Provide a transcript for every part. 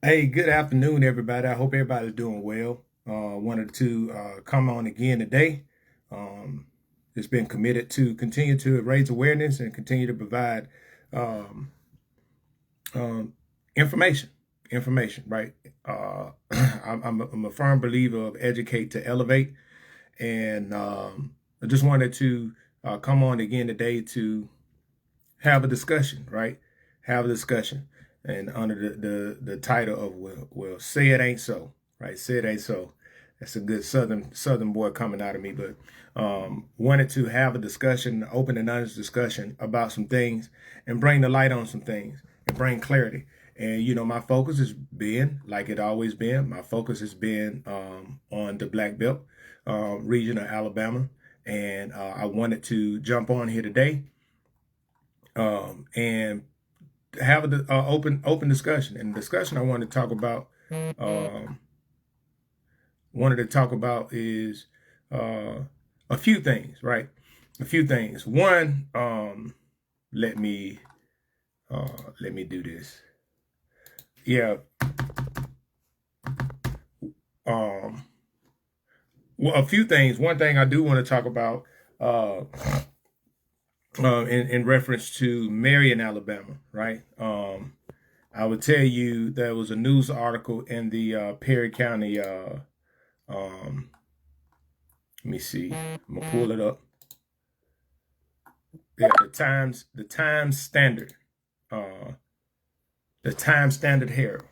Hey, good afternoon, everybody. I hope everybody's doing well. Wanted to come on again today. Um, it's been committed to continue to raise awareness and continue to provide um, um, information. Information, right? I'm a firm believer of educate to elevate, and I just wanted to come on again today to have a discussion, right? Have a discussion, and under the title of well, say it ain't so, right? Say it ain't so. That's a good southern boy coming out of me, but wanted to have a discussion, open and honest discussion about some things, and bring the light on some things, and bring clarity. And my focus has been like it always been. My focus has been on the Black Belt region of Alabama, and I wanted to jump on here today and have an open discussion. And the discussion I um, wanted to talk about is uh, a few things, right? A few things. One, let me let me do this. Yeah. Um, well, a few things. One thing I do want to talk about uh, in reference to Marion, Alabama, right? I would tell you there was a news article in the Perry County. Um, Let me see. I'm gonna pull it up. Yeah, the Times Standard, uh, the Times Standard Herald.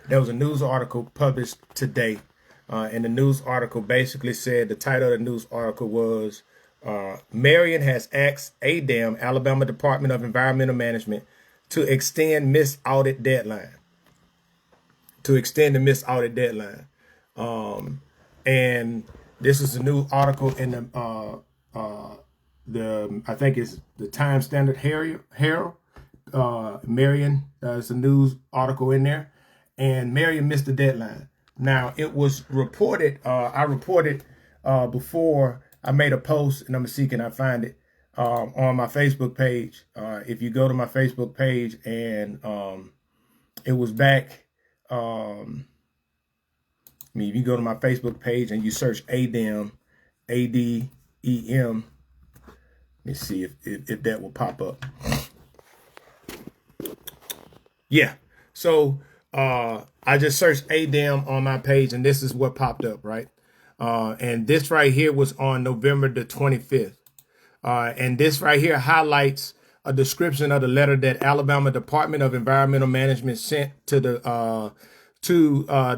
There was a news article published today, and the news article basically said the title of the news article was Marion has asked ADEM, Alabama Department of Environmental Management, to extend missed audit deadline. To extend the missed audit deadline. And this is a new article in the I think it's the Times Standard Herald. Marion, there's a news article in there, and Marion missed the deadline. Now it was reported. I reported before I made a post, and I'm gonna see can I find it on my Facebook page. If you go to my Facebook page, and it was back. If you go to my Facebook page and you search ADEM, ADEM, let me see if that will pop up. Yeah. So I just searched ADEM on my page, and this is what popped up, right? And this right here was on November the 25th. And this right here highlights a description of the letter that Alabama Department of Environmental Management sent to the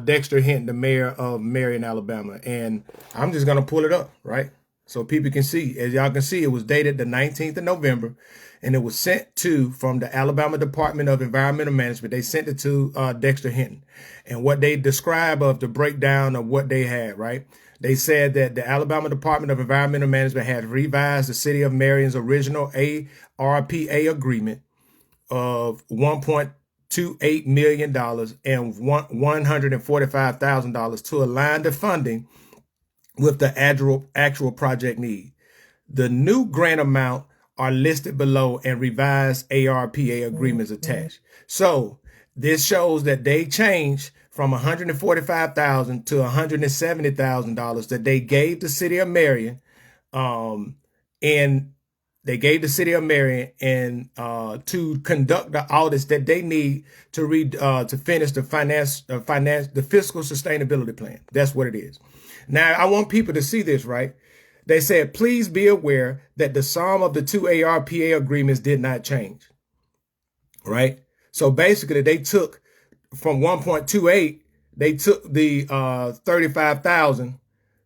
Dexter Hinton, the mayor of Marion, Alabama. And I'm just gonna pull it up, right? So people can see. As y'all can see, it was dated the 19th of November, and it was sent to from the Alabama Department of Environmental Management. They sent it to Dexter Hinton, and what they describe of the breakdown of what they had, right? They said that the Alabama Department of Environmental Management had revised the city of Marion's original ARPA agreement of $1.28 million and $145,000 to align the funding with the actual project need. The new grant amount are listed below and revised ARPA agreements attached. So this shows that they changed from $145,000 to $170,000 that they gave the city of Marion, and they gave the city of Marion and to conduct the audits that they need to to finish the the fiscal sustainability plan. That's what it is. Now I want people to see this, right? They said, please be aware that the sum of the two ARPA agreements did not change, right? So basically, they took from 1.28, they took the 35,000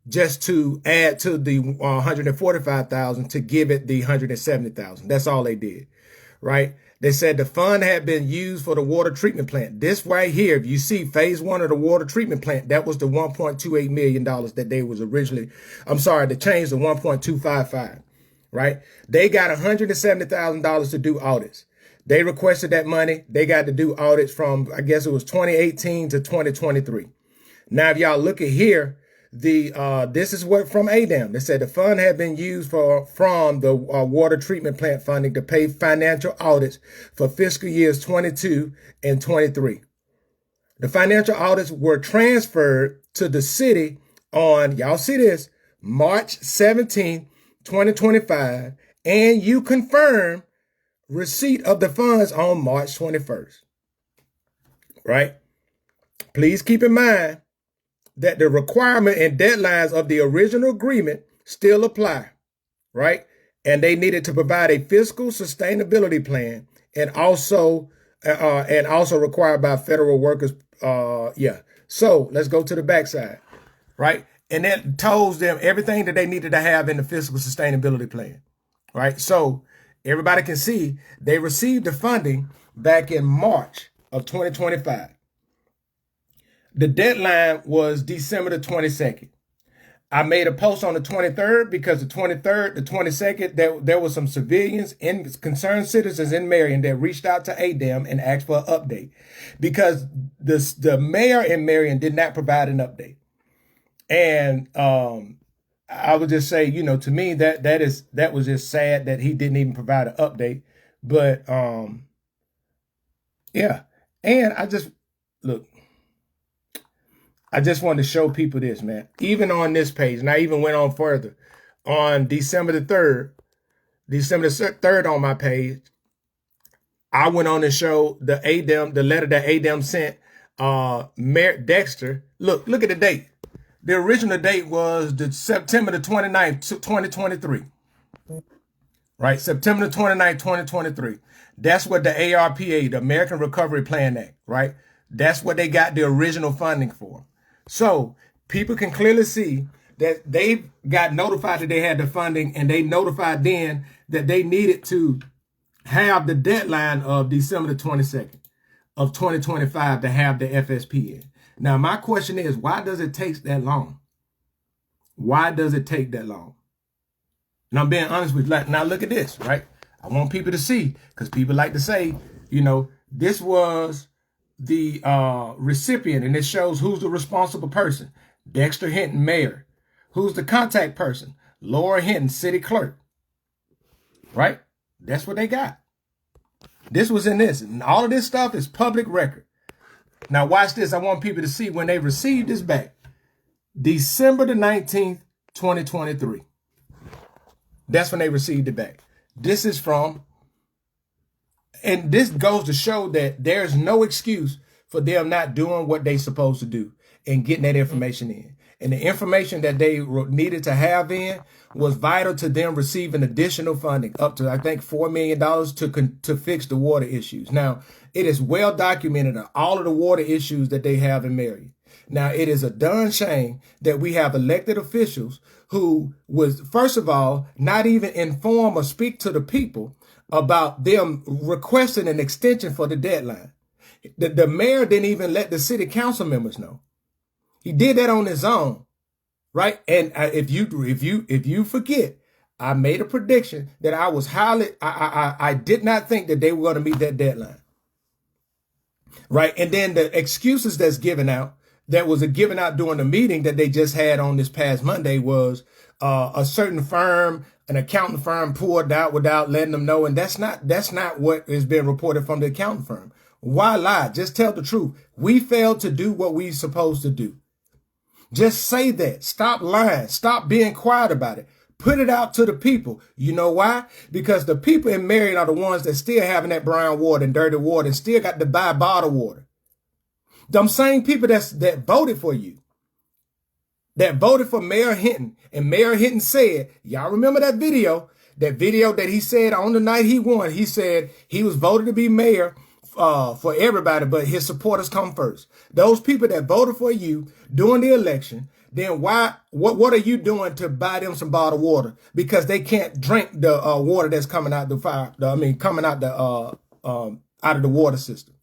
just to add to the 145,000 to give it the 170,000. That's all they did, right? They said the fund had been used for the water treatment plant. This right here, if you see phase one of the water treatment plant, that was the $1.28 million that they was originally, I'm sorry, to change the 1.255, right? They got $170,000 to do audits. They requested that money. They got to do audits from, I guess it was 2018 to 2023. Now, if y'all look at here, this is what from ADEM. They said the fund had been used from the water treatment plant funding to pay financial audits for fiscal years 22 and 23. The financial audits were transferred to the city on, y'all see this, March 17th, 2025, and you confirm receipt of the funds on March 21st, right? Please keep in mind that the requirement and deadlines of the original agreement still apply, right? And they needed to provide a fiscal sustainability plan and also required by federal workers. So let's go to the backside, right? And that tells them everything that they needed to have in the fiscal sustainability plan, right? So everybody can see they received the funding back in March of 2025. The deadline was December the 22nd. I made a post on the 23rd because the 23rd, the 22nd, there were some civilians and concerned citizens in Marion that reached out to ADEM and asked for an update because the mayor in Marion did not provide an update. And I would just say, to me, that was just sad that he didn't even provide an update. But yeah. And I just wanted to show people this, man. Even on this page, and I even went on further. On December the 3rd on my page, I went on to show the letter that ADEM sent Mayor Dexter. Look at the date. The original date was September the 29th, 2023. Right? September the 29th, 2023. That's what the ARPA, the American Recovery Plan Act, right? That's what they got the original funding for. So people can clearly see that they got notified that they had the funding, and they notified then that they needed to have the deadline of December the 22nd of 2025 to have the FSP in. Now, my question is, why does it take that long? Why does it take that long? And I'm being honest with you. Now look at this, right? I want people to see, because people like to say, this was the recipient, and it shows who's the responsible person. Dexter Hinton, mayor. Who's the contact person? Laura Hinton, city clerk. Right? That's what they got. This was in this, and all of this stuff is public record. Now watch this. I want people to see when they received this back. December the 19th, 2023. That's when they received it back. This is from, and this goes to show that there's no excuse for them not doing what they're supposed to do and getting that information in. And the information that they needed to have in was vital to them receiving additional funding, up to, I think, $4 million to fix the water issues. Now, it is well documented on all of the water issues that they have in Marion. Now, it is a darn shame that we have elected officials who was, first of all, not even inform or speak to the people about them requesting an extension for the deadline. The mayor didn't even let the city council members know. He did that on his own, right? And if you forget, I made a prediction that I was I did not think that they were going to meet that deadline, right? And then the excuses that's given out, that was given out during the meeting that they just had on this past Monday, was a certain firm, an accounting firm, pulled out without letting them know, and that's not what is being reported from the accounting firm. Why lie? Just tell the truth. We failed to do what we supposed to do. Just say that. Stop lying. Stop being quiet about it. Put it out to the people. You know why? Because the people in Marion are the ones that still having that brown water and dirty water and still got to buy bottled water. Them same people that voted for you, that voted for Mayor Hinton. And Mayor Hinton said, y'all remember that video that he said on the night he won, he said he was voted to be mayor for everybody, but his supporters come first. Those people that voted for you during the election, then what are you doing to buy them some bottled water? Because they can't drink the water that's coming out the fire. Coming out out of the water system.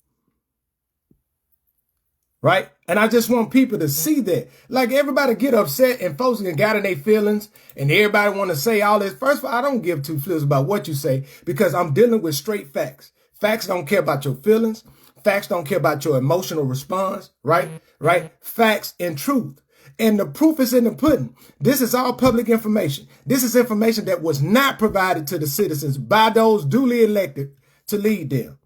Right? And I just want people to see that. Like, everybody get upset and folks get got in their feelings and everybody want to say all this. First of all, I don't give two flips about what you say, because I'm dealing with straight facts. Facts don't care about your feelings. Facts don't care about your emotional response, right? Right? Facts and truth. And the proof is in the pudding. This is all public information. This is information that was not provided to the citizens by those duly elected to lead them,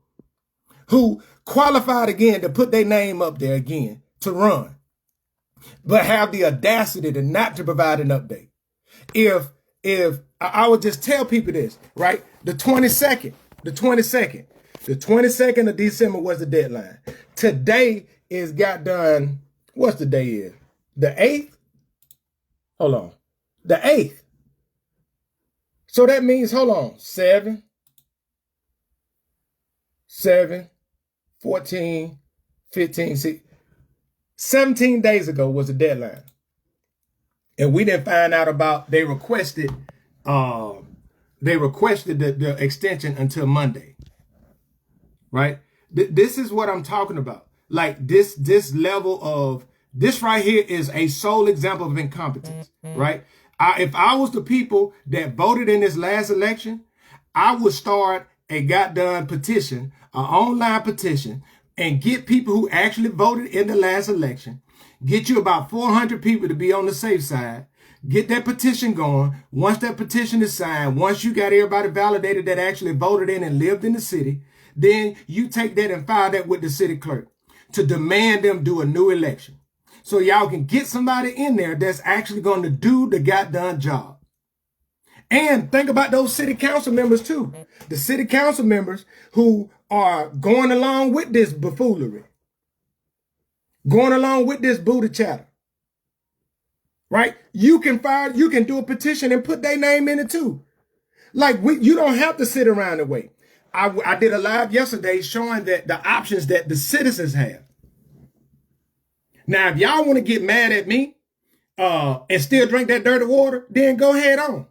who qualified again to put their name up there again to run, but have the audacity to not to provide an update. If I would just tell people this, right? The 22nd of December was the deadline. Today is got done. What's the day is? The 8th? Hold on. The 8th. So that means, hold on, 7, 14, 15, 16, 17 days ago was the deadline. And we didn't find out about, they requested the extension until Monday. Right? This is what I'm talking about. Like this level of, this right here is a sole example of incompetence, right? If I was the people that voted in this last election, I would start a goddamn petition, an online petition, and get people who actually voted in the last election, get you about 400 people to be on the safe side, get that petition going. Once that petition is signed, once you got everybody validated that actually voted in and lived in the city, then you take that and file that with the city clerk to demand them do a new election. So y'all can get somebody in there that's actually going to do the goddamn job. And think about those city council members too. The city council members who are going along with this buffoonery, going along with this booty chatter, right? You can do a petition and put their name in it too. Like you don't have to sit around and wait. I did a live yesterday showing that the options that the citizens have. Now, if y'all want to get mad at me and still drink that dirty water, then go ahead on.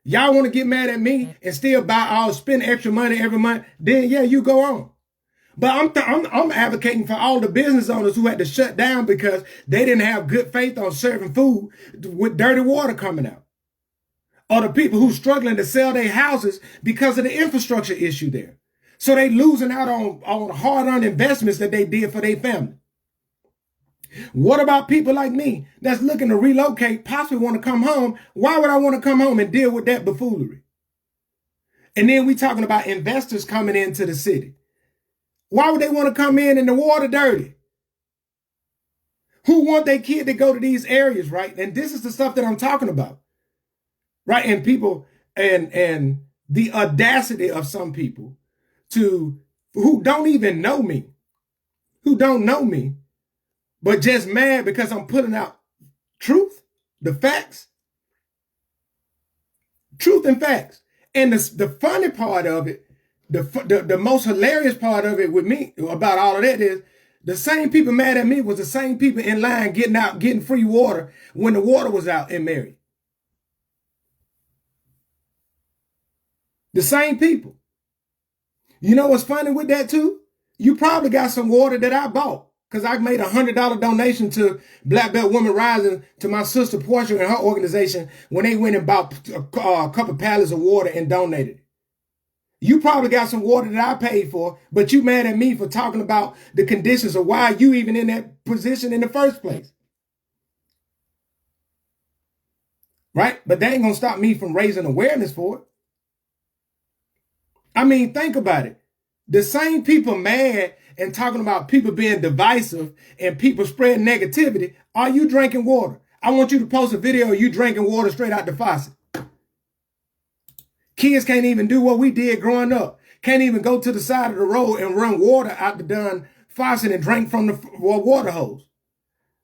Y'all want to get mad at me and still spend extra money every month, then yeah, you go on. But I'm advocating for all the business owners who had to shut down because they didn't have good faith on serving food with dirty water coming out. Or the people who struggling to sell their houses because of the infrastructure issue there. So they losing out on hard-earned investments that they did for their family. What about people like me that's looking to relocate, possibly want to come home? Why would I want to come home and deal with that buffoonery? And then we talking about investors coming into the city. Why would they want to come in and the water dirty? Who want their kid to go to these areas, right? And this is the stuff that I'm talking about, right? And people, and the audacity of some people who don't even know me, but just mad because I'm putting out truth, the facts, truth and facts. And the funny part of it, the most hilarious part of it with me about all of that is the same people mad at me was the same people in line getting free water when the water was out in Marion. The same people. You know what's funny with that too? You probably got some water that I bought because I made $100 donation to Black Belt Women Rising to my sister Portia and her organization when they went and bought a couple pallets of water and donated it. You probably got some water that I paid for, but you mad at me for talking about the conditions of why you even in that position in the first place. Right? But that ain't gonna stop me from raising awareness for it. I mean, think about it. The same people mad and talking about people being divisive and people spreading negativity. Are you drinking water? I want you to post a video of you drinking water straight out the faucet. Kids can't even do what we did growing up. Can't even go to the side of the road and run water out the darn faucet and drink from the water hose.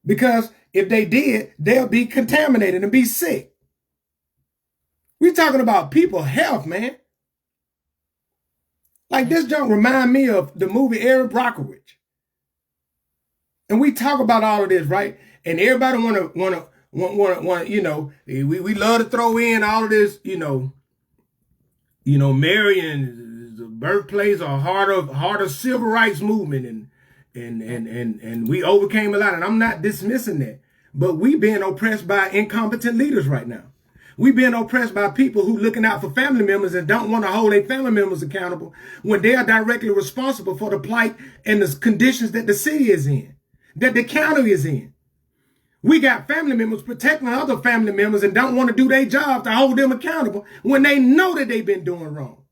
Because if they did, they'll be contaminated and be sick. We're talking about people's health, man. Like this junk remind me of the movie Erin Brockovich. And we talk about all of this, right? And everybody want, you know, we love to throw in all of this, you know, Marion is the birthplace or heart of civil rights movement and we overcame a lot. And I'm not dismissing that, but we being oppressed by incompetent leaders right now. We being oppressed by people who looking out for family members and don't want to hold their family members accountable when they are directly responsible for the plight and the conditions that the city is in, that the county is in. We got family members protecting other family members and don't want to do their job to hold them accountable when they know that they've been doing wrong.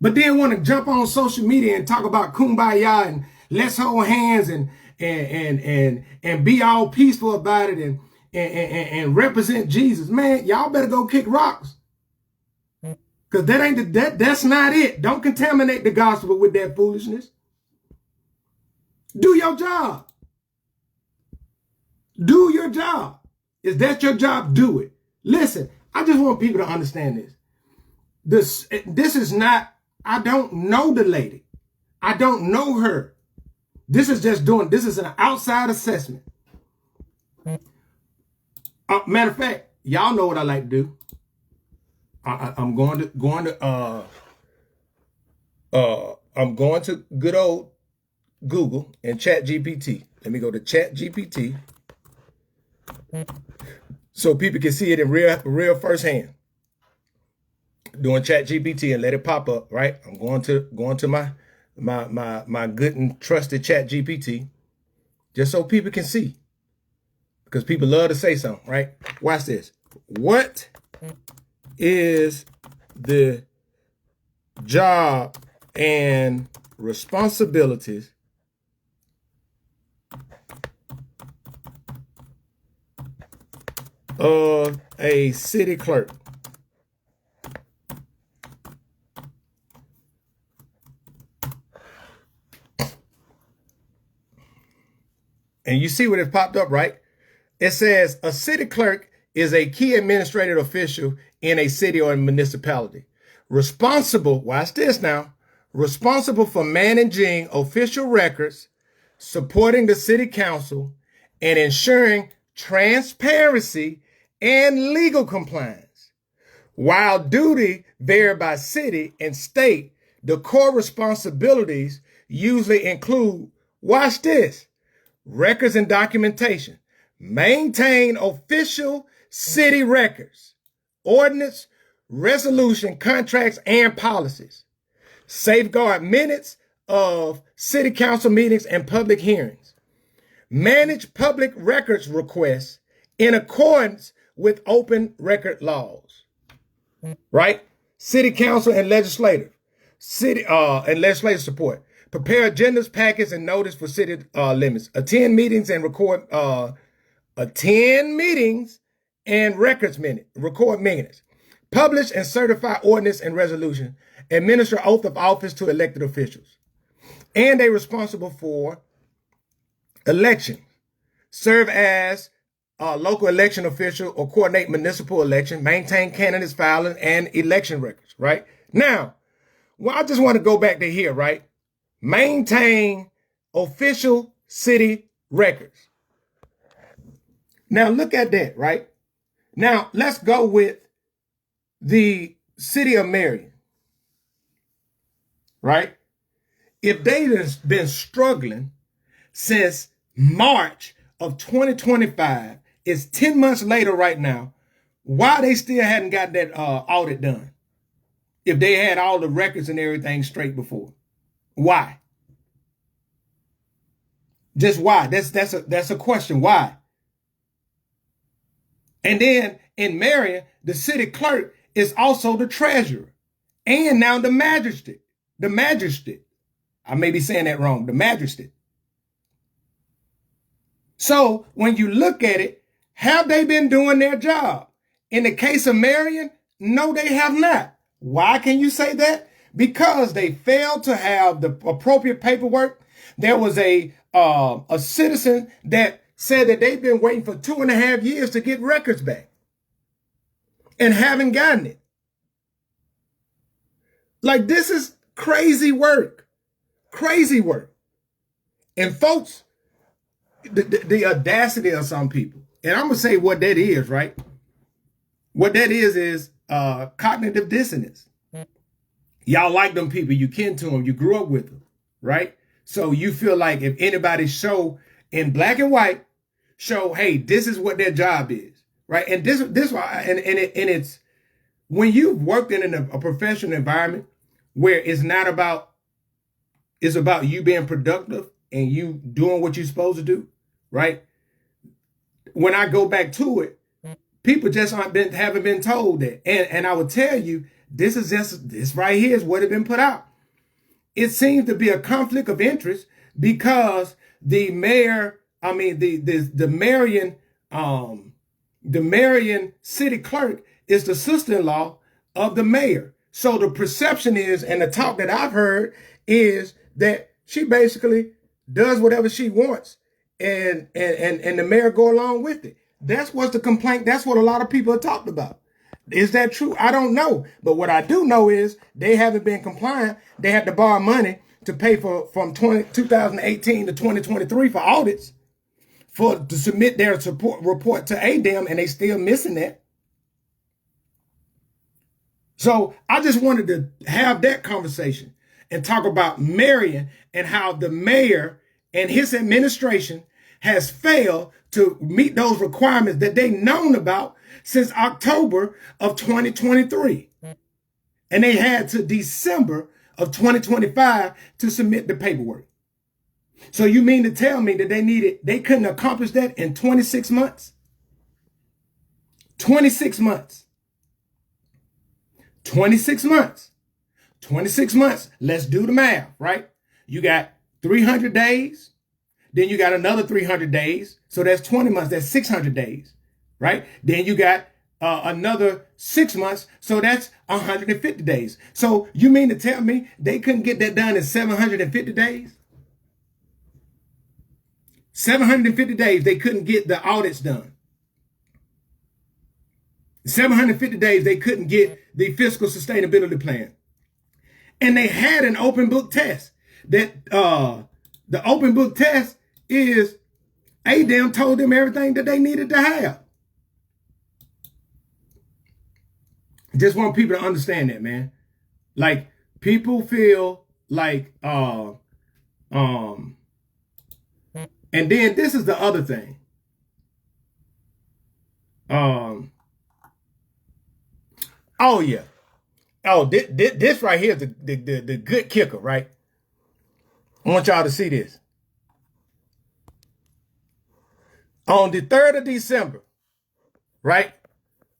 but then want to jump on social media and talk about kumbaya and let's hold hands and be all peaceful about it and represent Jesus. Man, y'all better go kick rocks. Because that's not it. Don't contaminate the gospel with that foolishness. Do your job. Do your job. Is that your job? Do it. Listen, I just want people to understand this. This is not, I don't know the lady. I don't know her. This is an outside assessment. Matter of fact, y'all know what I like to do. I'm going to good old Google and ChatGPT. Let me go to ChatGPT so people can see it in real firsthand. Doing ChatGPT and let it pop up, right? I'm going to my good and trusted ChatGPT just so people can see. Because people love to say something, right? Watch this. What is the job and responsibilities of a city clerk? And you see what it popped up, right? It says a city clerk is a key administrative official in a city or a municipality. Responsible, watch this now, responsible for managing official records, supporting the city council, and ensuring transparency and legal compliance. While duty vary by city and state, the core responsibilities usually include, watch this, records and documentation, maintain official city records, ordinance, resolution, contracts, and policies, safeguard minutes of city council meetings and public hearings, manage public records requests in accordance with open record laws, right? City council and legislative support, prepare agendas, packets, and notice for city limits, attend meetings and record record minutes, publish and certify ordinance and resolution, administer oath of office to elected officials, and they're responsible for election, serve as a local election official or coordinate municipal election, maintain candidates filing and election records, right? Now, well, I just want to go back to here, right? Maintain official city records. Now look at that, right? Now let's go with the city of Marion, right? If they've been struggling since March of 2025, it's 10 months later right now, why they still hadn't got that audit done? If they had all the records and everything straight before. Why? Just why? That's a question. Why? And then in Marion, the city clerk is also the treasurer and now the magistrate. The magistrate. I may be saying that wrong. The magistrate. So when you look at it, have they been doing their job? In the case of Marion, no, they have not. Why can you say that? Because they failed to have the appropriate paperwork. There was a citizen that said that they've been waiting for 2.5 years to get records back and haven't gotten it. Like, this is crazy work. Crazy work. And folks, the audacity of some people, and I'm going to say what that is, right? What that is cognitive dissonance. Y'all like them people. You kin to them. You grew up with them, right? So you feel like if anybody show in black and white, show, hey, this is what their job is, right? And this why, and it's when you've worked in a professional environment where it's about you being productive and you doing what you're supposed to do, right? When I go back to it, people just haven't been told that. And I would tell you This right here is what had been put out. It seems to be a conflict of interest because the mayor, the Marion city clerk is the sister-in-law of the mayor. So the perception is, and the talk that I've heard is that she basically does whatever she wants, and the mayor go along with it. That's what's the complaint. That's what a lot of people have talked about. Is that true? I don't know. But what I do know is they haven't been compliant. They had to borrow money to pay from 2018 to 2023 for audits to submit their report to ADEM, and they still missing that. So I just wanted to have that conversation and talk about Marion and how the mayor and his administration has failed to meet those requirements that they known about since October of 2023. And they had to December of 2025 to submit the paperwork. So you mean to tell me that they couldn't accomplish that in 26 months? 26 months. 26 months. 26 months. Let's do the math, right? You got 300 days. Then you got another 300 days. So that's 20 months. That's 600 days, right? Then you got another 6 months. So that's 150 days. So you mean to tell me they couldn't get that done in 750 days? 750 days, they couldn't get the audits done. 750 days, they couldn't get the fiscal sustainability plan. And they had an open book test. That the open book test is ADEM told them everything that they needed to have. Just want people to understand that, man. Like, people feel like and then this is the other thing. Oh yeah. Oh, this right here is the good kicker, right? I want y'all to see this. On the 3rd of December, right?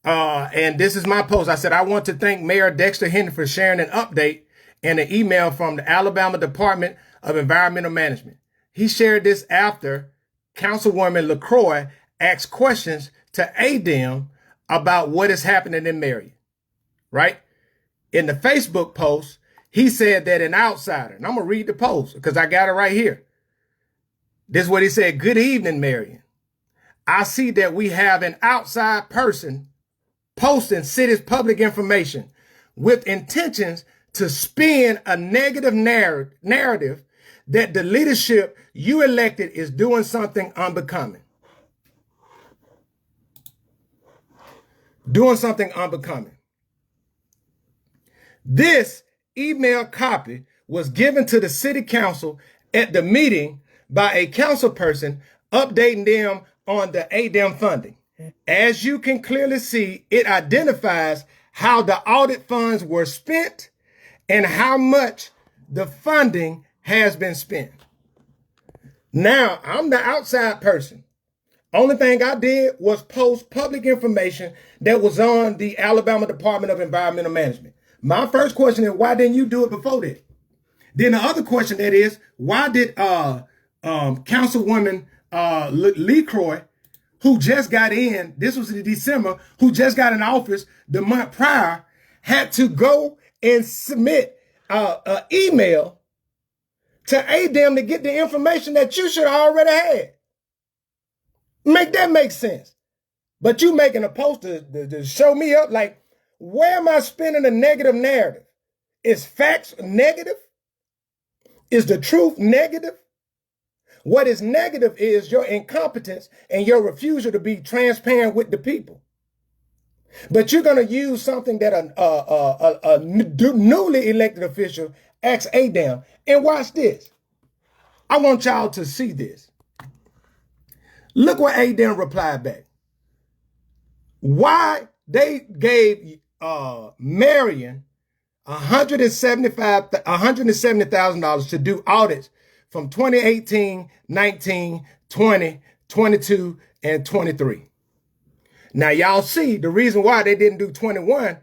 And this is my post. I said, I want to thank Mayor Dexter Henry for sharing an update and an email from the Alabama Department of Environmental Management. He shared this after Councilwoman LaCroix asked questions to ADEM about what is happening in Marion, right? In the Facebook post, he said that an outsider, and I'm going to read the post because I got it right here. This is what he said. Good evening, Marion. I see that we have an outside person posting city's public information with intentions to spin a negative narrative that the leadership you elected is doing something unbecoming. Doing something unbecoming. This email copy was given to the city council at the meeting by a council person updating them on the ADEM funding. As you can clearly see, it identifies how the audit funds were spent and how much the funding has been spent. Now, I'm the outside person. Only thing I did was post public information that was on the Alabama Department of Environmental Management. My first question is, why didn't you do it before that? Then the other question that is, why did Councilwoman LaCroix, who just got in, this was in December, who just got in office the month prior, had to go and submit an email to ADEM to get the information that you should have already had? Make that make sense. But you making a post to show me up, like, where am I spinning a negative narrative? Is facts negative? Is the truth negative? What is negative is your incompetence and your refusal to be transparent with the people. But you're going to use something that a newly elected official asks ADEM. And watch this. I want y'all to see this. Look what ADEM replied back. Why they gave Marion $170,000 to do audits from 2018, 19, 20, 22, and 23. Now, y'all see the reason why they didn't do 21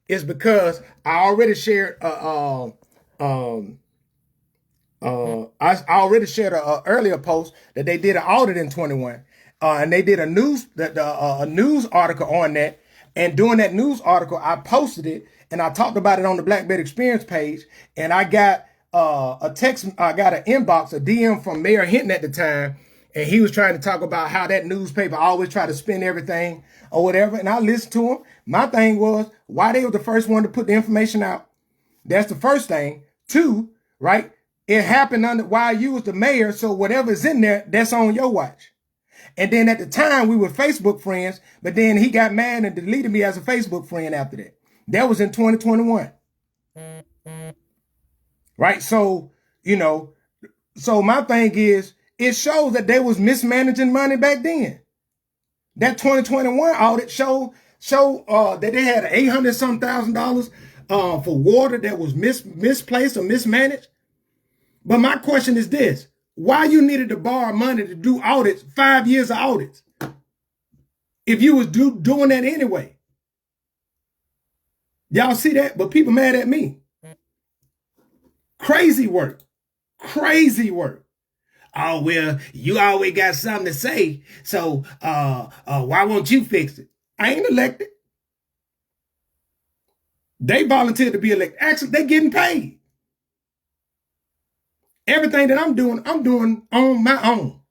is because I already shared I already shared a earlier post that they did an audit in 21, and they did a news article on that. And during that news article, I posted it and I talked about it on the Black Belt Experience page. And I got a text, I got an inbox, a DM from Mayor Hinton at the time, and he was trying to talk about how that newspaper always try to spin everything or whatever. And I listened to him. My thing was why they were the first one to put the information out. That's the first thing. Two, right? It happened while you was the mayor, so whatever's in there, that's on your watch. And then at the time, we were Facebook friends, but then he got mad and deleted me as a Facebook friend after that. That was in 2021. Right? So, so my thing is, it shows that they was mismanaging money back then. That 2021 audit showed that they had $800-some thousand for water that was misplaced or mismanaged. But my question is this: why you needed to borrow money to do audits, 5 years of audits, if you was doing that anyway? Y'all see that? But people mad at me. Crazy work. Crazy work. Oh, well, you always got something to say, so why won't you fix it? I ain't elected. They volunteered to be elected. Actually, they getting paid. Everything that I'm doing on my own.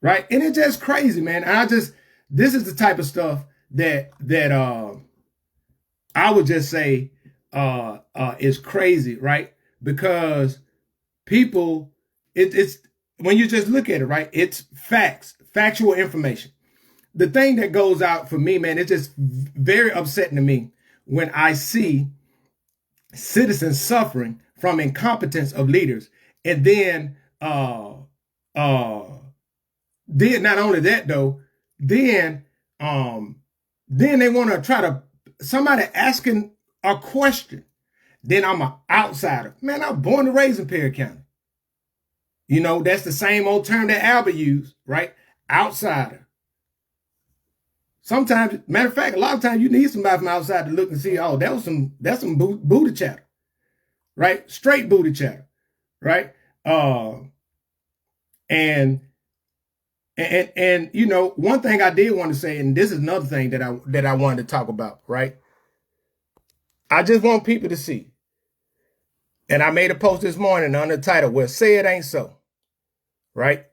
Right? And it's just crazy, man. This is the type of stuff that I would just say is crazy, right? Because people, it's when you just look at it, right? It's facts, factual information. The thing that goes out for me, man, it's just very upsetting to me when I see citizens suffering from incompetence of leaders. And then not only that though, then they want to try to, somebody asking a question, then I'm an outsider. Man, I'm born and raised in Perry County. That's the same old term that Albert used, right? Outsider. Sometimes, matter of fact, a lot of times you need somebody from outside to look and see, oh, that's some booty chatter. Right? Straight booty chatter. Right? And one thing I did want to say, and this is another thing that I wanted to talk about, right? I just want people to see. And I made a post this morning under the title, well, say it ain't so. Right?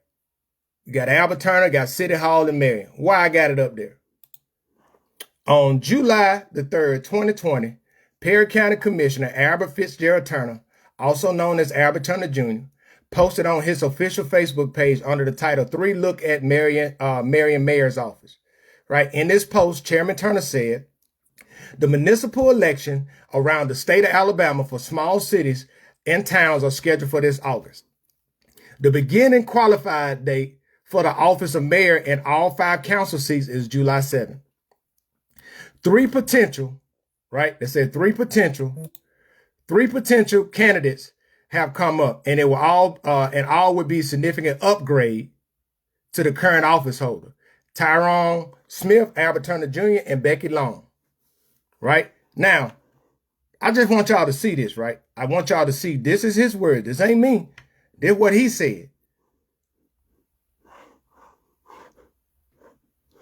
You got Albert Turner, got City Hall in Marion. Why I got it up there? On July the 3rd, 2020, Perry County Commissioner Albert Fitzgerald Turner, also known as Albert Turner Jr., posted on his official Facebook page under the title 3 Look at Marion Mayor's Office. Right? In this post, Chairman Turner said, the municipal election around the state of Alabama for small cities and towns are scheduled for this August. The beginning qualified date for the office of mayor in all 5 council seats is July 7th. 3 potential, right? They said 3 potential candidates have come up, and it will all would be significant upgrade to the current office holder. Tyrone Smith, Albert Turner Jr., and Becky Long. Right? Now, I just want y'all to see this, right? I want y'all to see this is his word. This ain't me. This is what he said.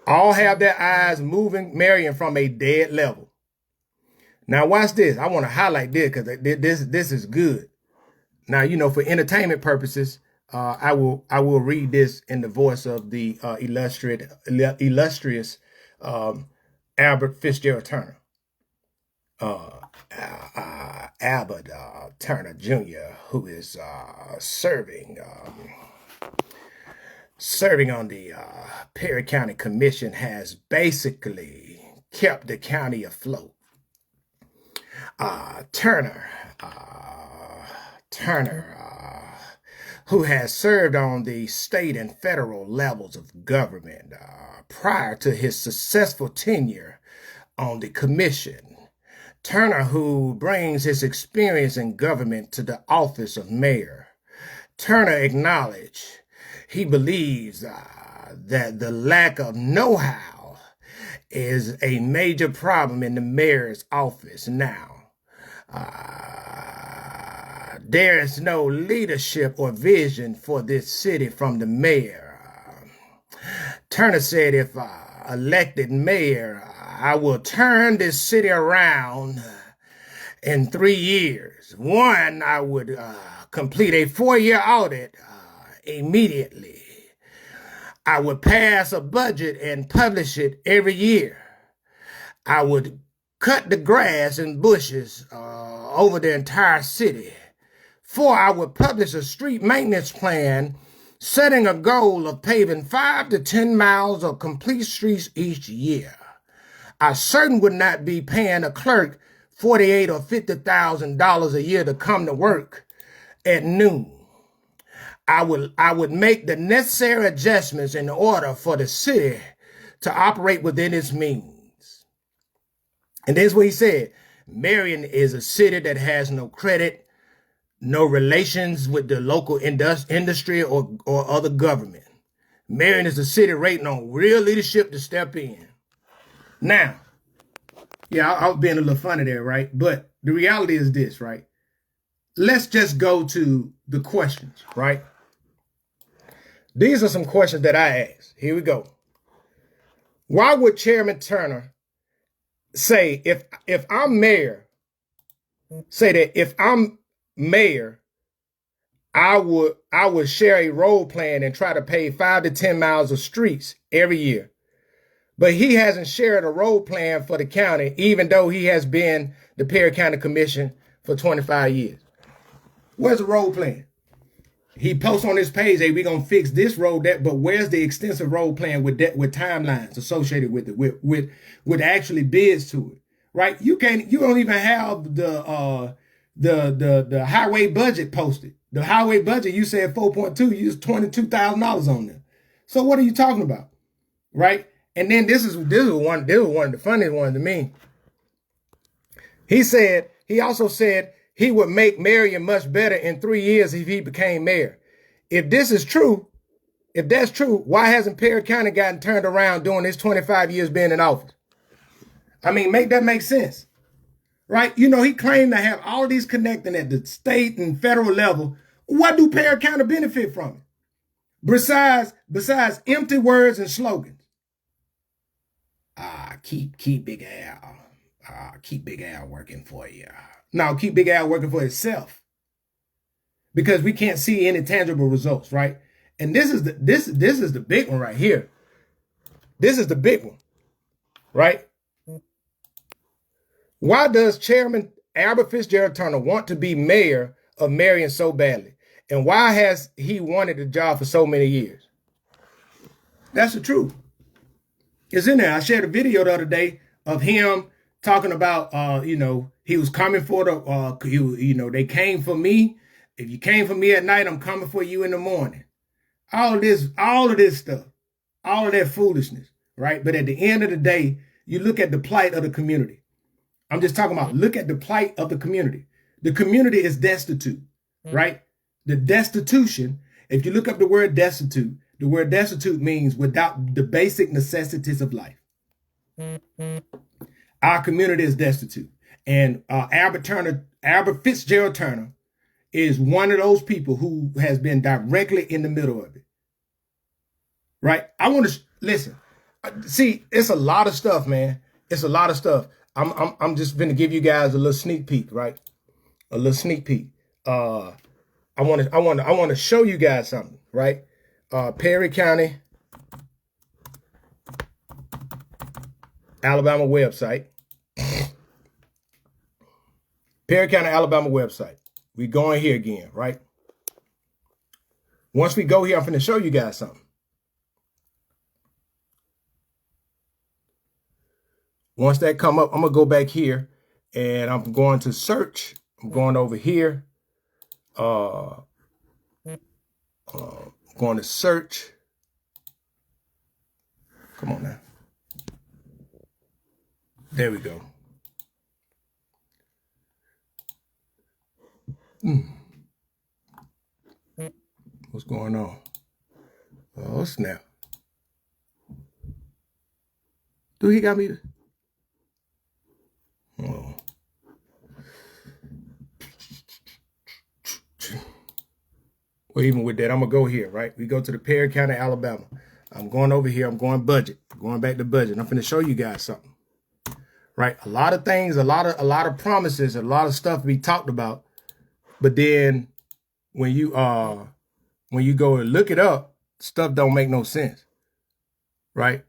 All have their eyes moving Marion from a dead level. Now watch this. I want to highlight this because this is good. Now, for entertainment purposes, I will read this in the voice of the illustrious Albert Fitzgerald Turner. Albert Turner Jr., who is serving on the Perry County Commission, has basically kept the county afloat. Turner, who has served on the state and federal levels of government prior to his successful tenure on the commission. Turner, who brings his experience in government to the office of mayor. Turner acknowledged he believes that the lack of know-how is a major problem in the mayor's office now. There is no leadership or vision for this city from the mayor. Turner said, if elected mayor, I will turn this city around in 3 years. One, I would complete a 4-year audit immediately. I would pass a budget and publish it every year. I would cut the grass and bushes over the entire city. 4, I would publish a street maintenance plan setting a goal of paving 5 to 10 miles of complete streets each year. I certainly would not be paying a clerk $48,000 or $50,000 a year to come to work at noon. I would make the necessary adjustments in order for the city to operate within its means. And this is what he said. Marion is a city that has no credit, no relations with the local industry or other government. Marion is a city waiting on real leadership to step in. Now, yeah, I was being a little funny there, right? But the reality is this, right? Let's just go to the questions, right? These are some questions that I asked. Here we go. Why would Chairman Turner say, if I'm mayor, say that if I'm mayor, I would share a road plan and try to pave 5 to 10 miles of streets every year. But he hasn't shared a road plan for the county, even though he has been the Perry County Commission for 25 years. Where's the road plan? He posts on his page, hey, we're going to fix this road, that, but where's the extensive road plan with timelines associated with it, with actually bids to it, right? You don't even have the highway budget posted. The highway budget, you said 4.2, you used $22,000 on there. So what are you talking about, right? And then this is one of the funniest ones to me. He also said he would make Marion much better in 3 years if he became mayor. If this is true, if that's true, why hasn't Perry County gotten turned around during his 25 years being in office? I mean, make that make sense, right? You know, he claimed to have all these connecting at the state and federal level. What do Perry County benefit from it? Besides empty words and slogans. Keep Big Al. Keep Big Al working for you. No, keep Big Al working for itself. Because we can't see any tangible results, right? And this is the big one right here. This is the big one, right? Why does Chairman Albert Fitzgerald Turner want to be mayor of Marion so badly? And why has he wanted the job for so many years? That's the truth. It's in there. I shared a video the other day of him talking about, he was coming for they came for me. If you came for me at night, I'm coming for you in the morning. All of this stuff, all of that foolishness, right? But at the end of the day, you look at the plight of the community. I'm just talking about, look at the plight of the community. The community is destitute, right? The destitution, if you look up the word destitute means without the basic necessities of life. Our community is destitute. And Albert Fitzgerald Turner is one of those people who has been directly in the middle of it. Right? I want to listen. See, it's a lot of stuff, man. It's a lot of stuff. I'm just going to give you guys a little sneak peek, right? A little sneak peek. I want to show you guys something, right? Perry County, Alabama website. Perry County, Alabama website. We going here again, right? Once we go here, I'm going to show you guys something. Once that come up, I'm going to go back here and I'm going to search. I'm going over here. Going to search. Come on now. There we go. What's going on? Oh, snap. Do he got me? Oh. Well, even with that, I'm going to go here, right? We go to the Perry County, Alabama. I'm going over here. I'm going budget. Going back to budget. I'm going to show you guys something. Right? A lot of things, a lot of promises, a lot of stuff we talked about. But then when you go and look it up, stuff don't make no sense. Right?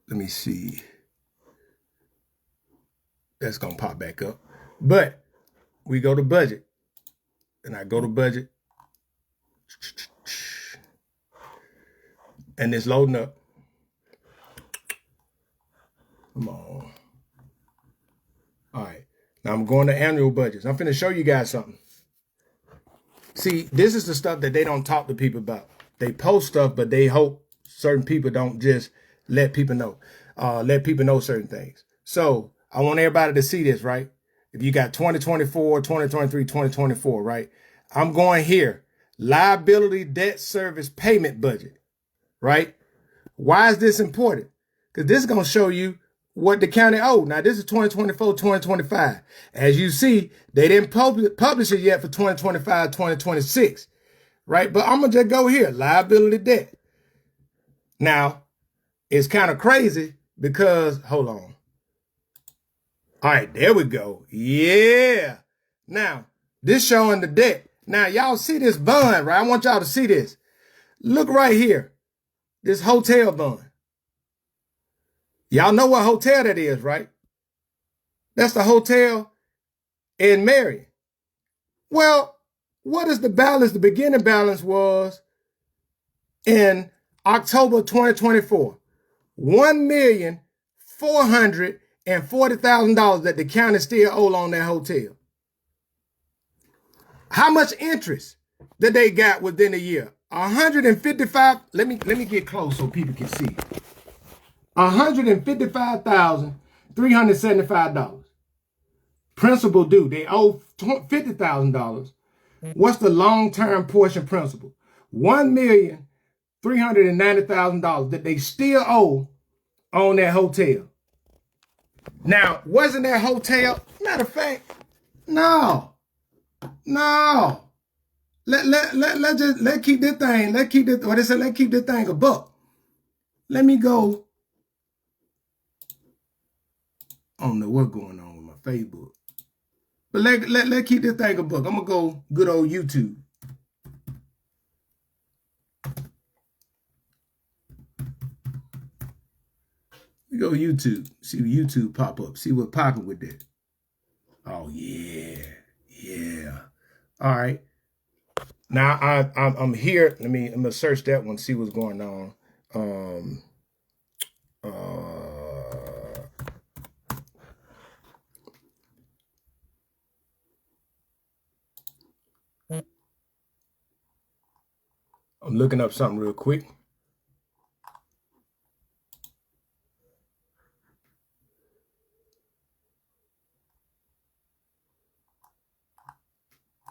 Let me see. That's going to pop back up. But we go to budget. And I go to budget. And it's loading up. Come on. All right. Now I'm going to annual budgets. I'm finna show you guys something. See, this is the stuff that they don't talk to people about. They post stuff, but they hope certain people don't just let people know certain things. So I want everybody to see this, right? If you got 2024, 2023, 2024, right? I'm going here. Liability debt service payment budget, right? Why is this important? Because this is going to show you what the county owed. Now, this is 2024, 2025. As you see, they didn't publish it yet for 2025, 2026, right? But I'm going to just go here, liability debt. Now, it's kind of crazy because, hold on. All right, there we go. Yeah. Now, this showing the debt. Now, y'all see this bond, right? I want y'all to see this. Look right here. This hotel bond. Y'all know what hotel that is, right? That's the hotel in Marion. Well, what is the balance? The beginning balance was in October 2024. $1,440,000 that the county still owe on that hotel. How much interest that they got within a year? 155. Let me get close so people can see. $155,375. Principal due. They owe $50,000. What's the long-term portion principal? $1,390,000 that they still owe on that hotel. Now, wasn't that hotel? Matter of fact, no. Let's keep this thing. Let's keep this thing a buck. Let me go. I don't know what's going on with my Facebook. But let's keep this thing a buck. I'm gonna go good old YouTube. We go YouTube. See YouTube pop up. See what's popping with that. Oh yeah. All right. Now I'm here. I'm gonna search that one. See what's going on. I'm looking up something real quick.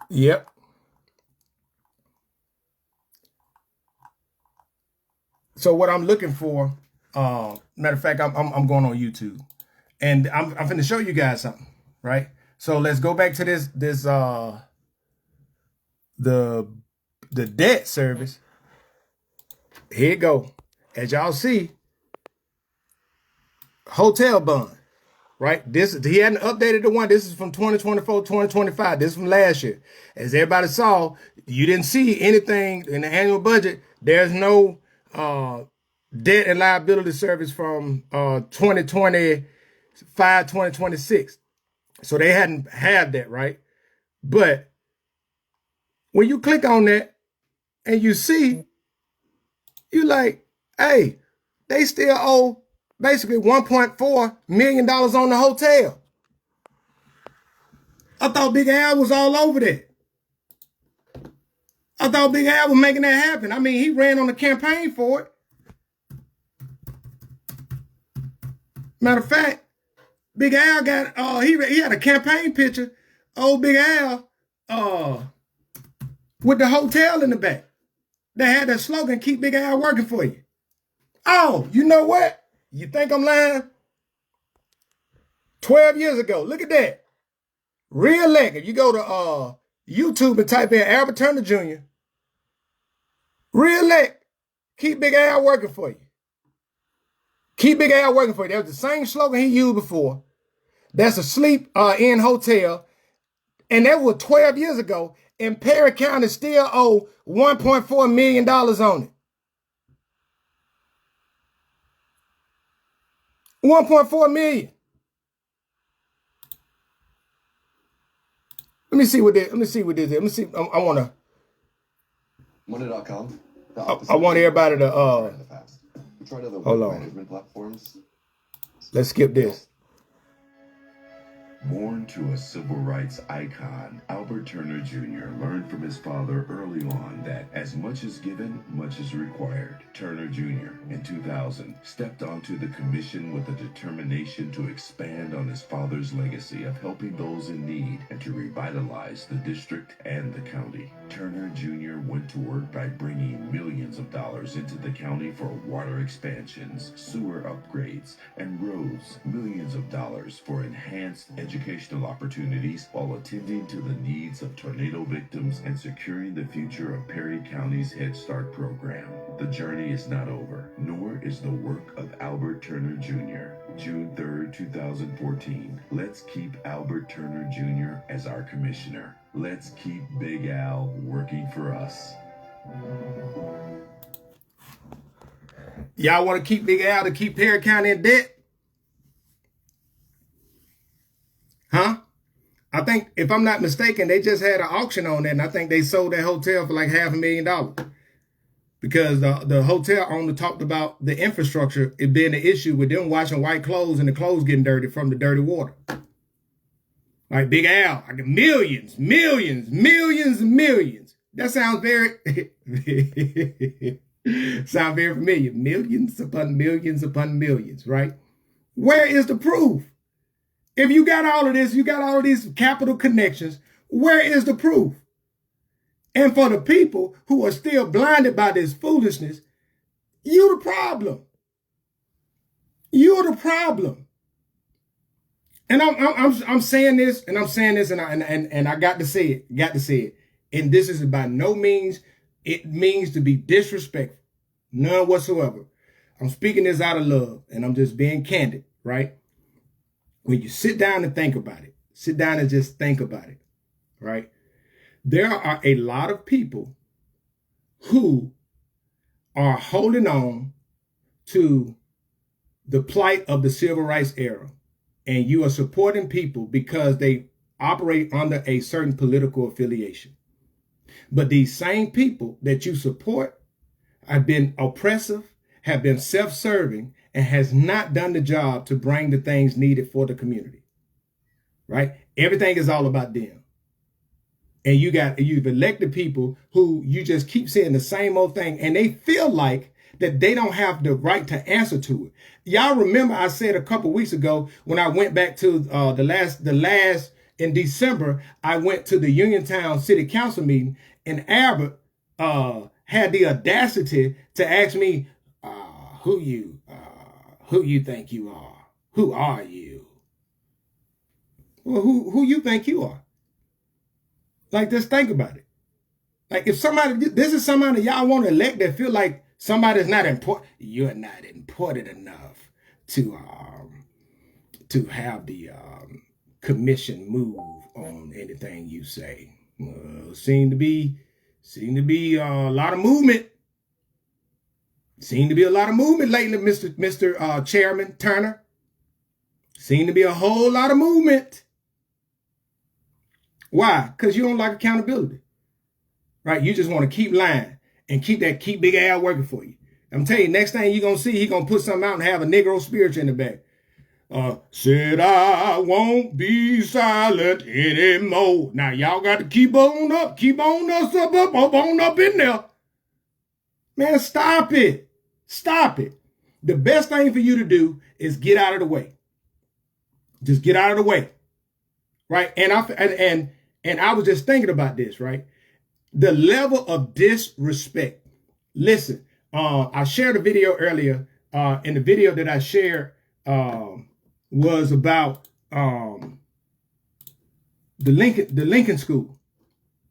Yep. So what I'm looking for, matter of fact, I'm going on YouTube, and I'm finna show you guys something, right? So let's go back to this the debt service. Here you go. As y'all see, hotel bond, right? He hadn't updated the one. This is from 2024, 2025. This is from last year. As everybody saw, you didn't see anything in the annual budget. There's no debt and liability service from 2025, 2026. So they hadn't had that, right? But when you click on that and you see, you like, hey, they still owe basically $1.4 million on the hotel. I thought Big Al was all over that. I thought Big Al was making that happen. I mean, he ran on the campaign for it. Matter of fact, Big Al got, he had a campaign picture, old Big Al, with the hotel in the back. They had that slogan, keep Big Al working for you. Oh, you know what? You think I'm lying? 12 years ago. Look at that. Re-elected. You go to YouTube and type in Albert Turner Jr. Re-elect. Keep Big Al working for you. Keep Big Al working for you. That was the same slogan he used before. That's a sleep-in hotel. And that was 12 years ago. And Perry County still owe $1.4 million on it. $1.4 million. Let me see what this is. Let me see. I want to. Money.com. I want everybody to Try other hold on. management platforms. Let's skip this. Born to a civil rights icon, Albert Turner Jr. learned from his father early on that as much is given, much is required. Turner Jr. in 2000 stepped onto the commission with a determination to expand on his father's legacy of helping those in need and to revitalize the district and the county. Turner Jr. went to work by bringing millions of dollars into the county for water expansions, sewer upgrades, and roads, millions of dollars for enhanced educational opportunities while attending to the needs of tornado victims and securing the future of Perry County's Head Start program. The journey is not over, nor is the work of Albert Turner Jr. June 3rd, 2014. Let's keep Albert Turner Jr. as our commissioner. Let's keep Big Al working for us. Y'all want to keep Big Al to keep Perry County in debt? Huh? I think, if I'm not mistaken, they just had an auction on that, and I think they sold that hotel for like $500,000. Because the hotel owner talked about the infrastructure, it being an issue with them washing white clothes and the clothes getting dirty from the dirty water. Like Big Al, I get millions. That sounds very, very familiar. Millions upon millions, right? Where is the proof? If you got all of this, you got all of these capital connections, where is the proof? And for the people who are still blinded by this foolishness, you're the problem. You're the problem. And I'm saying this, and I got to say it. And this is by no means, it means to be disrespectful. None whatsoever. I'm speaking this out of love, and I'm just being candid, right? When you sit down and think about it, sit down and just think about it, right? There are a lot of people who are holding on to the plight of the civil rights era, and you are supporting people because they operate under a certain political affiliation. But these same people that you support have been oppressive, have been self-serving, and has not done the job to bring the things needed for the community, right? Everything is all about them. And you've elected people who you just keep saying the same old thing, and they feel like that they don't have the right to answer to it. Y'all remember I said a couple weeks ago when I went back to the last in December, I went to the Uniontown City Council meeting, and Albert had the audacity to ask me, who you think you are? Who are you? Well, who you think you are? Like, just think about it. Like, if this is somebody y'all want to elect that feel like somebody's not important, you're not important enough to have the commission move on anything you say. Seem to be a lot of movement. Seem to be a lot of movement lately, Mr. Chairman Turner. Seem to be a whole lot of movement. Why? Because you don't like accountability, right? You just want to keep lying and keep Big Al working for you. I'm telling you, next thing you're going to see, he's going to put something out and have a Negro spiritual in the back. Said I won't be silent anymore. Now, y'all got to keep on up in there. Man, stop it. Stop it. The best thing for you to do is get out of the way. Just get out of the way. Right? And I was just thinking about this, right? The level of disrespect. Listen, I shared a video earlier and the video that I shared was about the Lincoln School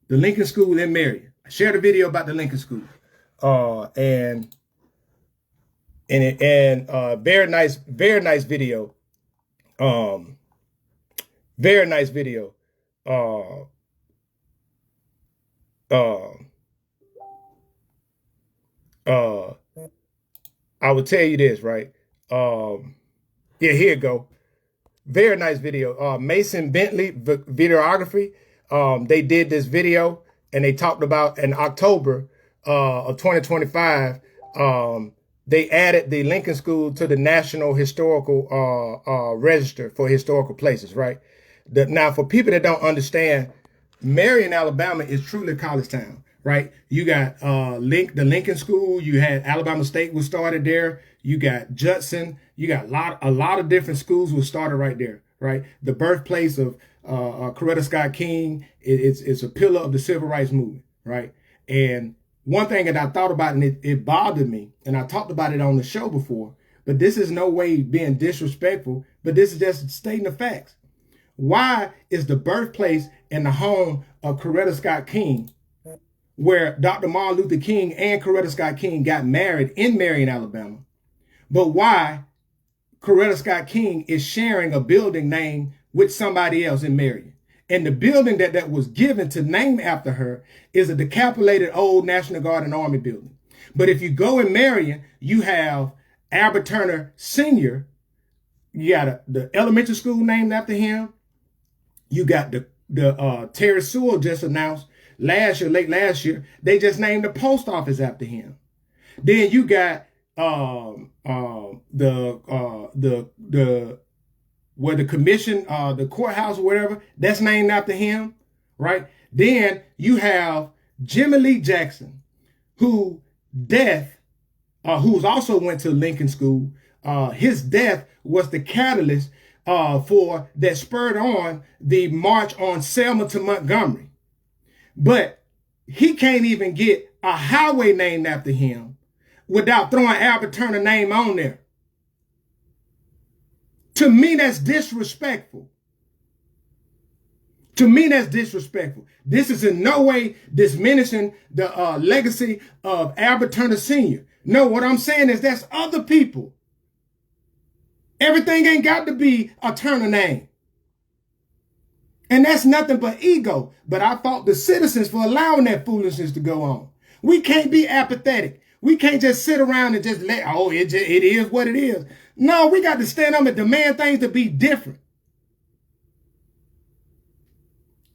in Marion. I shared a video about the Lincoln School, and very nice video, very nice video. I would tell you this, right? Yeah, here you go. Very nice video. Mason Bentley Videography. They did this video and they talked about in October of 2025. They added the Lincoln School to the National Historical Register for Historical Places, right? Now, for people that don't understand, Marion, Alabama is truly a college town, right? You got the Lincoln School. You had Alabama State was started there. You got Judson. You got a lot of different schools was started right there, right? The birthplace of Coretta Scott King. It's a pillar of the civil rights movement, right? And one thing that I thought about, and it bothered me, and I talked about it on the show before, but this is no way being disrespectful, but this is just stating the facts. Why is the birthplace and the home of Coretta Scott King, where Dr. Martin Luther King and Coretta Scott King got married in Marion, Alabama, but why Coretta Scott King is sharing a building name with somebody else in Marion? And the building that was given to name after her is a decapitated old National Guard and Army building. But if you go in Marion, you have Albert Turner Sr. You got the elementary school named after him. You got the Terry Sewell just announced late last year, they just named the post office after him. Then you got where the commission, the courthouse or whatever, that's named after him, right? Then you have Jimmy Lee Jackson, whose also went to Lincoln School. His death was the catalyst that spurred on the march on Selma to Montgomery. But he can't even get a highway named after him without throwing Albert Turner's name on there. To me, that's disrespectful. To me, that's disrespectful. This is in no way diminishing the legacy of Albert Turner Sr. No, what I'm saying is that's other people. Everything ain't got to be a Turner name. And that's nothing but ego. But I fault the citizens for allowing that foolishness to go on. We can't be apathetic. We can't just sit around and just let, it is what it is. No, we got to stand up and demand things to be different.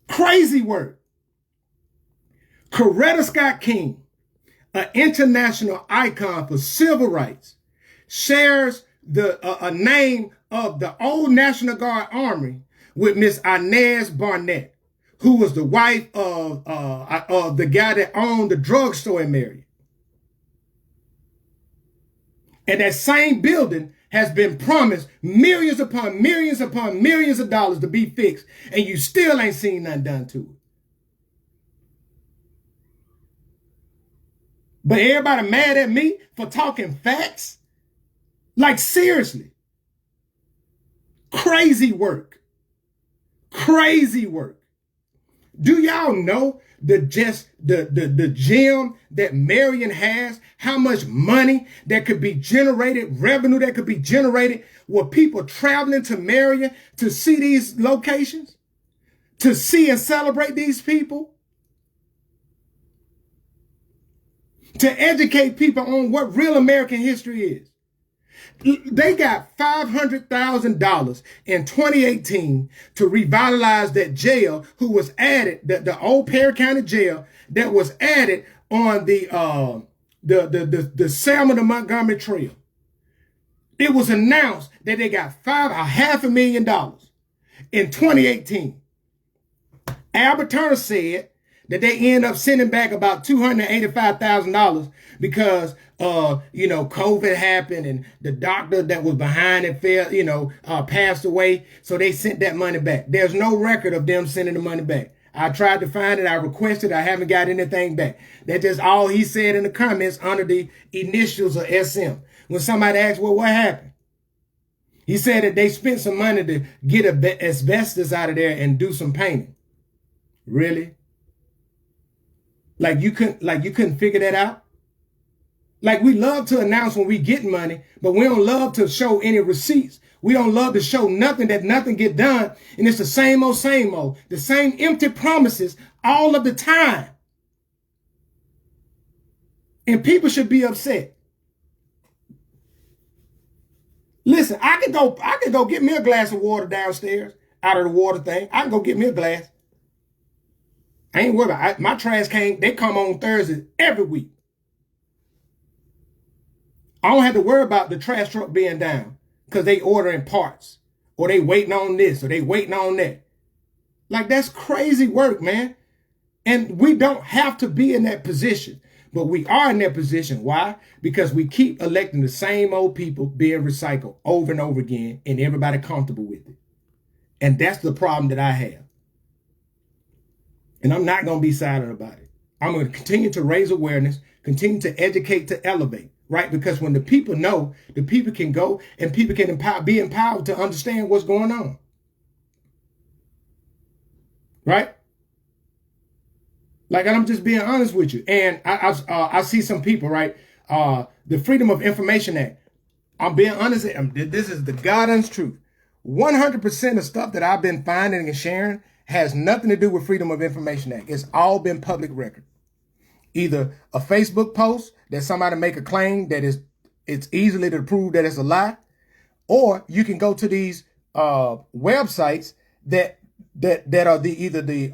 Crazy work. Coretta Scott King, an international icon for civil rights, shares a name of the old National Guard Army with Miss Inez Barnett, who was the wife of the guy that owned the drugstore in Marion. And that same building has been promised millions upon millions upon millions of dollars to be fixed, and you still ain't seen nothing done to it. But everybody mad at me for talking facts? Like, seriously. Crazy work. Crazy work. Do y'all know the gem that Marion has? How much money that could be generated, revenue that could be generated with people traveling to Marion to see these locations, to see and celebrate these people, to educate people on what real American history is. They got $500,000 in 2018 to revitalize that jail, who was added, the old Perry County jail that was added on the Selma to Montgomery Trail. It was announced that they got $500,000 in 2018. Albert Turner said that they end up sending back about $285,000 because COVID happened and the doctor that was behind it passed away. So they sent that money back. There's no record of them sending the money back. I tried to find it. I requested. I haven't got anything back. That's just all he said in the comments under the initials of SM. When somebody asked, well, what happened? He said that they spent some money to get asbestos out of there and do some painting. Really? Like you couldn't figure that out? Like we love to announce when we get money, but we don't love to show any receipts. We don't love to show nothing, that nothing get done. And it's the same old, the same empty promises all of the time. And people should be upset. Listen, I could go get me a glass of water downstairs out of the water thing. I can go get me a glass. I ain't worried about it. My trash can, they come on Thursdays every week. I don't have to worry about the trash truck being down because they ordering parts or they waiting on this or they waiting on that. Like, that's crazy work, man. And we don't have to be in that position, but we are in that position. Why? Because we keep electing the same old people being recycled over and over again and everybody comfortable with it. And that's the problem that I have. And I'm not going to be silent about it. I'm going to continue to raise awareness, continue to educate, to elevate. Right? Because when the people know, the people can go and people can be empowered to understand what's going on. Right? Like, I'm just being honest with you. And I see some people, right? The Freedom of Information Act. I'm being honest. This is the God honest truth. 100% of stuff that I've been finding and sharing has nothing to do with Freedom of Information Act. It's all been public record. Either a Facebook post that somebody make a claim that it's easily to prove that it's a lie, or you can go to these websites that are either the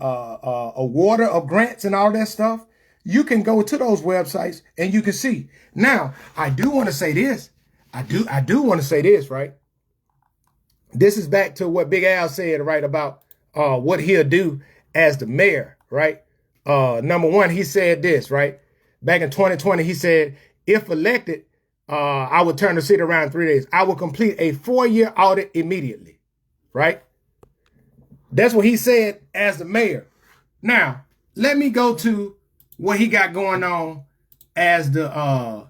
awarder of grants and all that stuff. You can go to those websites and you can see. Now, I do want to say this. I do want to say this, right? This is back to what Big Al said, right, about what he'll do as the mayor, right? Number one, he said this, right? Back in 2020, he said, if elected, I would turn the city around in 3 days. I will complete a 4-year audit immediately, right? That's what he said as the mayor. Now, let me go to what he got going on as the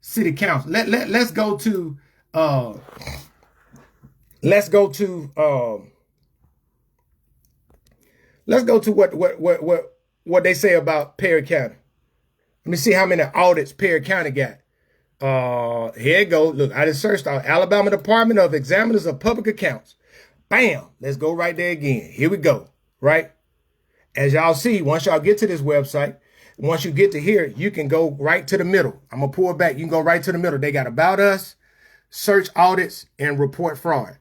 city council. Let's go to what they say about Perry County. Let me see how many audits Perry County got. Here it goes. Look, I just searched out Alabama Department of Examiners of Public Accounts. Bam. Let's go right there again. Here we go. Right? As y'all see, once y'all get to this website, once you get to here, you can go right to the middle. I'm going to pull it back. You can go right to the middle. They got About Us, Search Audits, and Report Fraud.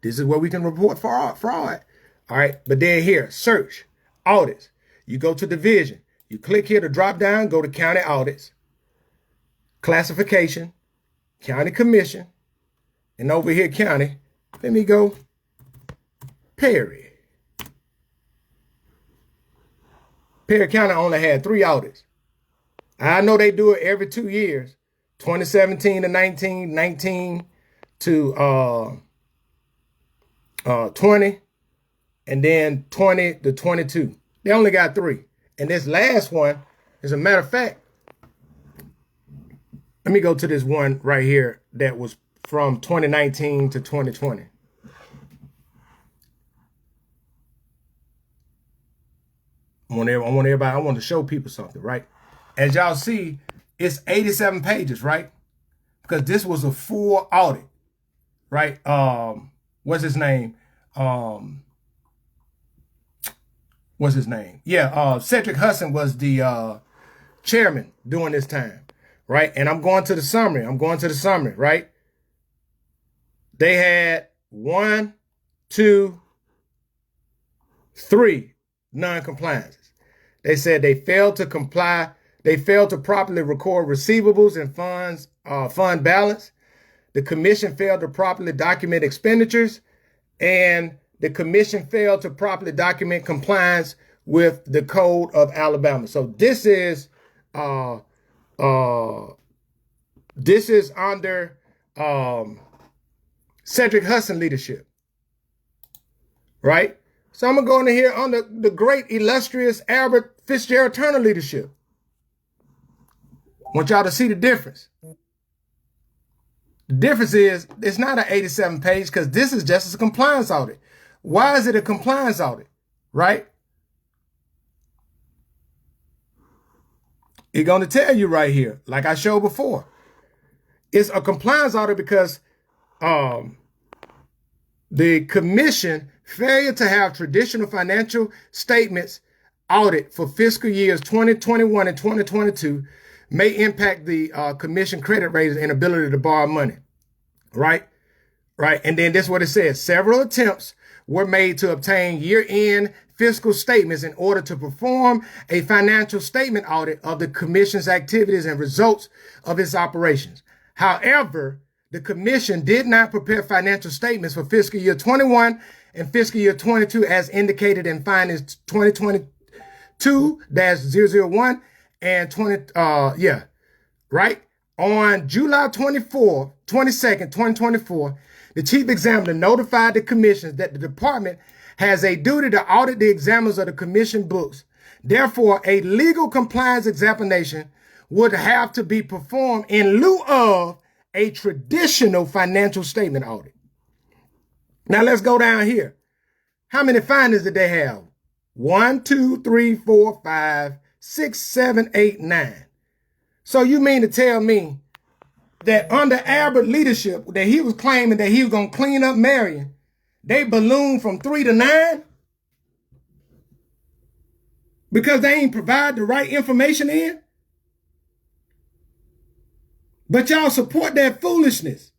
This is where we can report fraud. All right. But then here, Search Audits. You go to Division. You click here to drop down, go to County Audits, Classification, County Commission, and over here, County. Let me go Perry. Perry County only had 3 audits. I know they do it every 2 years, 2017 to 19, 19 to 20, and then 20 to 22. They only got 3. And this last one, as a matter of fact, let me go to this one right here that was from 2019 to 2020. I want to show people something, right? As y'all see, it's 87 pages, right? Because this was a full audit, right? What's his name? Yeah, Cedric Hudson was the chairman during this time, right? And I'm going to the summary. Right? They had 1, 2, 3 non-compliances. They said they failed to comply. They failed to properly record receivables and fund balance. The commission failed to properly document expenditures, and the commission failed to properly document compliance with the Code of Alabama. So this is under Cedric Hudson leadership, right? So I'm going to go into here under the great illustrious Albert Fitzgerald Turner leadership. I want y'all to see the difference. The difference is it's not an 87 page because this is just a compliance audit. Why is it a compliance audit? Right? It's going to tell you right here, like I showed before. It's a compliance audit because the commission failure to have traditional financial statements audit for fiscal years 2021 and 2022 may impact the commission credit ratings and ability to borrow money. Right? And then this is what it says. Several attempts were made to obtain year-end fiscal statements in order to perform a financial statement audit of the commission's activities and results of its operations. However, the commission did not prepare financial statements for fiscal year 21 and fiscal year 22 as indicated in findings 2022-001 and 20, right? On July 22nd, 2024, the chief examiner notified the commission that the department has a duty to audit the examiners of the commission books. Therefore, a legal compliance examination would have to be performed in lieu of a traditional financial statement audit. Now let's go down here. How many findings did they have? 1, 2, 3, 4, 5, 6, 7, 8, 9. So you mean to tell me that under Albert leadership, that he was claiming that he was going to clean up Marion, they ballooned from 3 to 9? Because they ain't provide the right information in? But y'all support that foolishness.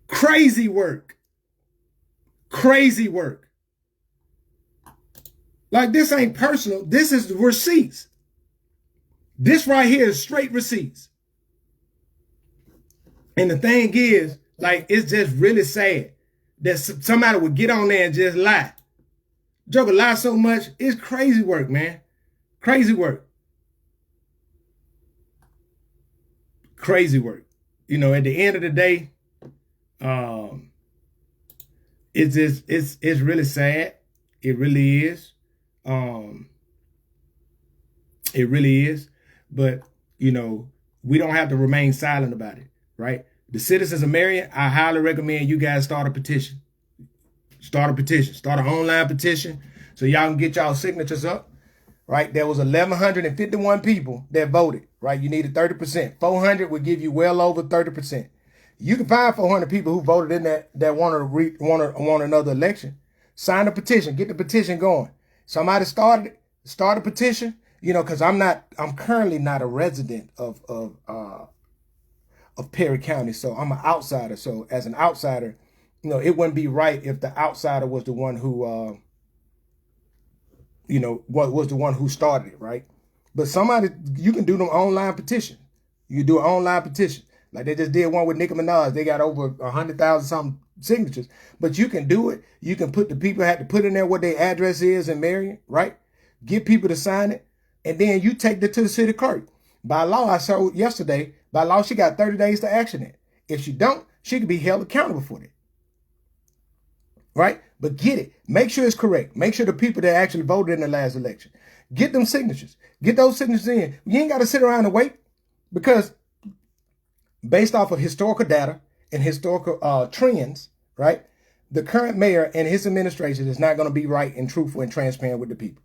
Crazy work. Crazy work. Like this ain't personal. This is receipts. This right here is straight receipts. And the thing is, like, it's just really sad that somebody would get on there and just lie. Joker lie so much. It's crazy work, man. Crazy work. Crazy work. You know, at the end of the day, it's really sad. It really is. It really is. But, you know, we don't have to remain silent about it, right? The citizens of Marion, I highly recommend you guys start a petition. Start a petition. Start an online petition so y'all can get y'all signatures up, right? There was 1,151 people that voted, right? You needed 30%. 400 would give you well over 30%. You can find 400 people who voted in that want another election. Sign a petition. Get the petition going. Somebody start a petition. You know, because I'm currently not a resident of Perry County, so I'm an outsider. So as an outsider, you know, it wouldn't be right if the outsider was the one who, was the one who started it, right? But somebody, you can do them online petition. You do an online petition, like they just did one with Nicki Minaj. They got over 100,000 something signatures. But you can do it. You can put the people have to put in there what their address is in Marion, right? Get people to sign it. And then you take it to the city clerk. By law, I saw yesterday, by law, she got 30 days to action it. If she don't, she could be held accountable for that. Right? But get it. Make sure it's correct. Make sure the people that actually voted in the last election. Get them signatures. Get those signatures in. You ain't got to sit around and wait. Because based off of historical data and historical trends, right, the current mayor and his administration is not going to be right and truthful and transparent with the people.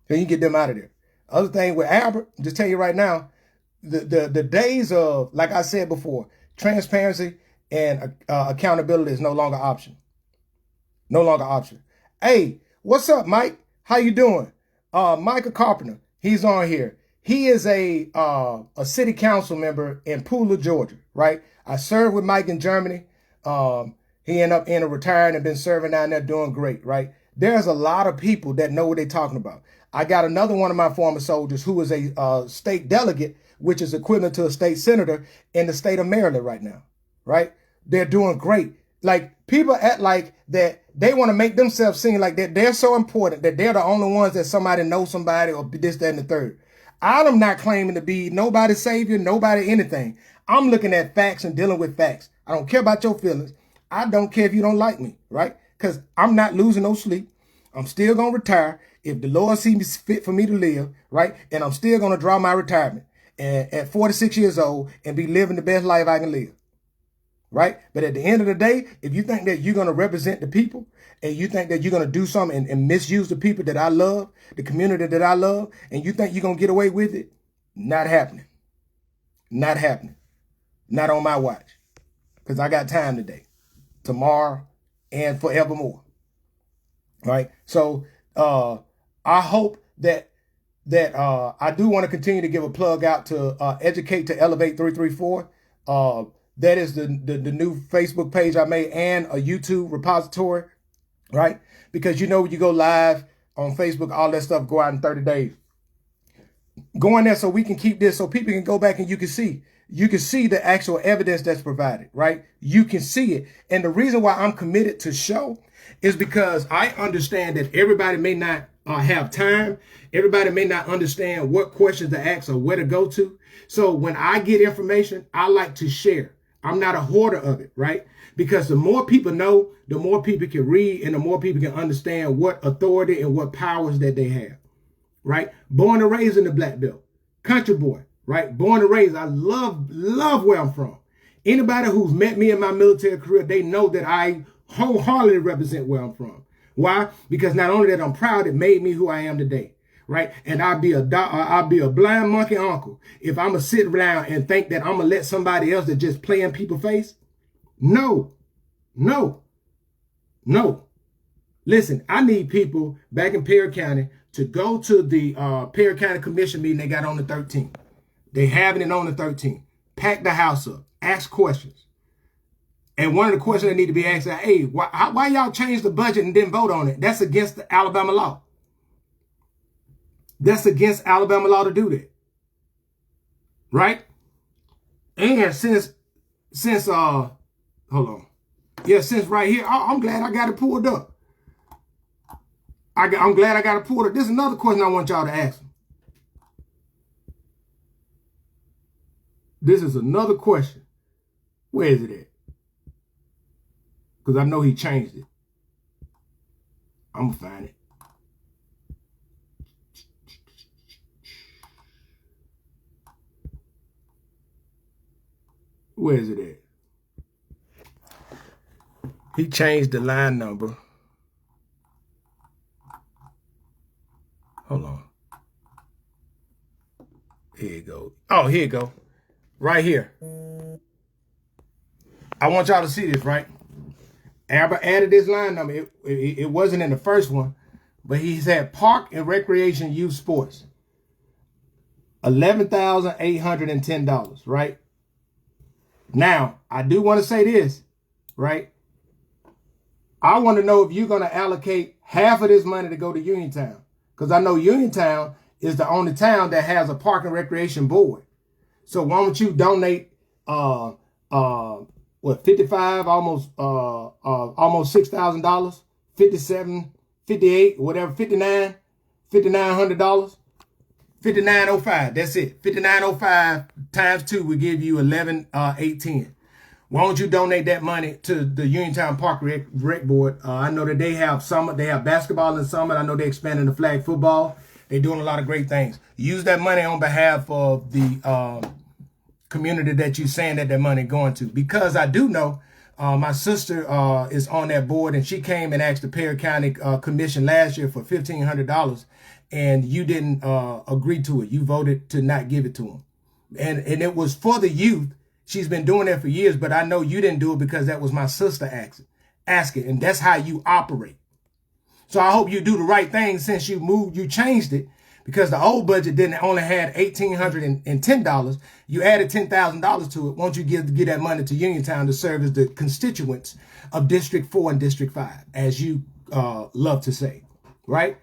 So you can get them out of there. Other thing with Albert, just tell you right now, the days of, like I said before, transparency and accountability is no longer option. No longer option. Hey, what's up, Mike? How you doing? Michael Carpenter, he's on here. He is a city council member in Pooler, Georgia, right? I served with Mike in Germany. He ended up retiring and been serving down there doing great, right? There's a lot of people that know what they're talking about. I got another one of my former soldiers who is a state delegate, which is equivalent to a state senator in the state of Maryland right now, right? They're doing great. Like, people act like that they want to make themselves seem like that they're so important that they're the only ones that somebody knows somebody or this, that, and the third. I'm not claiming to be nobody's savior, nobody anything. I'm looking at facts and dealing with facts. I don't care about your feelings. I don't care if you don't like me, right? because I'm not losing no sleep. I'm still going to retire if the Lord seems fit for me to live, right? And I'm still going to draw my retirement at 46 years old and be living the best life I can live, right? But at the end of the day, if you think that you're going to represent the people and you think that you're going to do something and misuse the people that I love, the community that I love, and you think you're going to get away with it, not happening. Not happening. Not on my watch. Because I got time today, tomorrow, and forevermore. Right? So I hope that I do want to continue to give a plug out to Educate to Elevate 334. That is the new Facebook page I made and a YouTube repository, right? Because you know when you go live on Facebook, all that stuff go out in 30 days. Go in there so we can keep this, so people can go back and you can see the actual evidence that's provided, right? You can see it. And the reason why I'm committed to show is because I understand that everybody may not have time. Everybody may not understand what questions to ask or where to go to. So when I get information, I like to share. I'm not a hoarder of it, right? Because the more people know, the more people can read and the more people can understand what authority and what powers that they have, right? Born and raised in the Black Belt, country boy, right? Born and raised. I love where I'm from. Anybody who's met me in my military career, they know that I wholeheartedly represent where I'm from. Why? Because not only that I'm proud, it made me who I am today, right? And I'll be a blind monkey uncle if I'm gonna sit around and think that I'm gonna let somebody else that just play in people's face. No. Listen, I need people back in Perry County to go to the Perry County Commission meeting they got on the 13th. They having it on the 13th. Pack the house up. Ask questions. And one of the questions that need to be asked is, hey, why y'all changed the budget and didn't vote on it? That's against the Alabama law. That's against Alabama law to do that. Right? And since hold on. Yeah, since right here, I'm glad I got it pulled up. I'm glad I got it pulled up. This is another question I want y'all to ask him. This is another question. Where is it at? Because I know he changed it. I'm going to find it. Where is it at? He changed the line number. Hold on. Here you go. Oh, here you go. Right here. I want y'all to see this, right? Albert added this line number. It wasn't in the first one, but he said Park and Recreation Youth Sports. $11,810, right? Now, I do want to say this, right? I want to know if you're going to allocate half of this money to go to Uniontown. Because I know Uniontown is the only town that has a park and recreation board. So why don't you donate 55, almost $6,000, 57, 58, whatever, $5,900, $5,905. That's it. $5,905 times 2 will give you $11,810. Why don't you donate that money to the Uniontown Park Rec Board? I know that they have basketball in the summer. I know they're expanding the flag football. They're doing a lot of great things. Use that money on behalf of the community that you're saying that money going to. Because I do know my sister is on that board, and she came and asked the Perry County Commission last year for $1,500, and you didn't agree to it. You voted to not give it to them. And it was for the youth. She's been doing that for years, but I know you didn't do it because that was my sister asking, and that's how you operate. So I hope you do the right thing since you changed it, because the old budget only had $1,810. You added $10,000 to it. Won't you give that money to Uniontown to serve as the constituents of District 4 and District 5, as you love to say, right?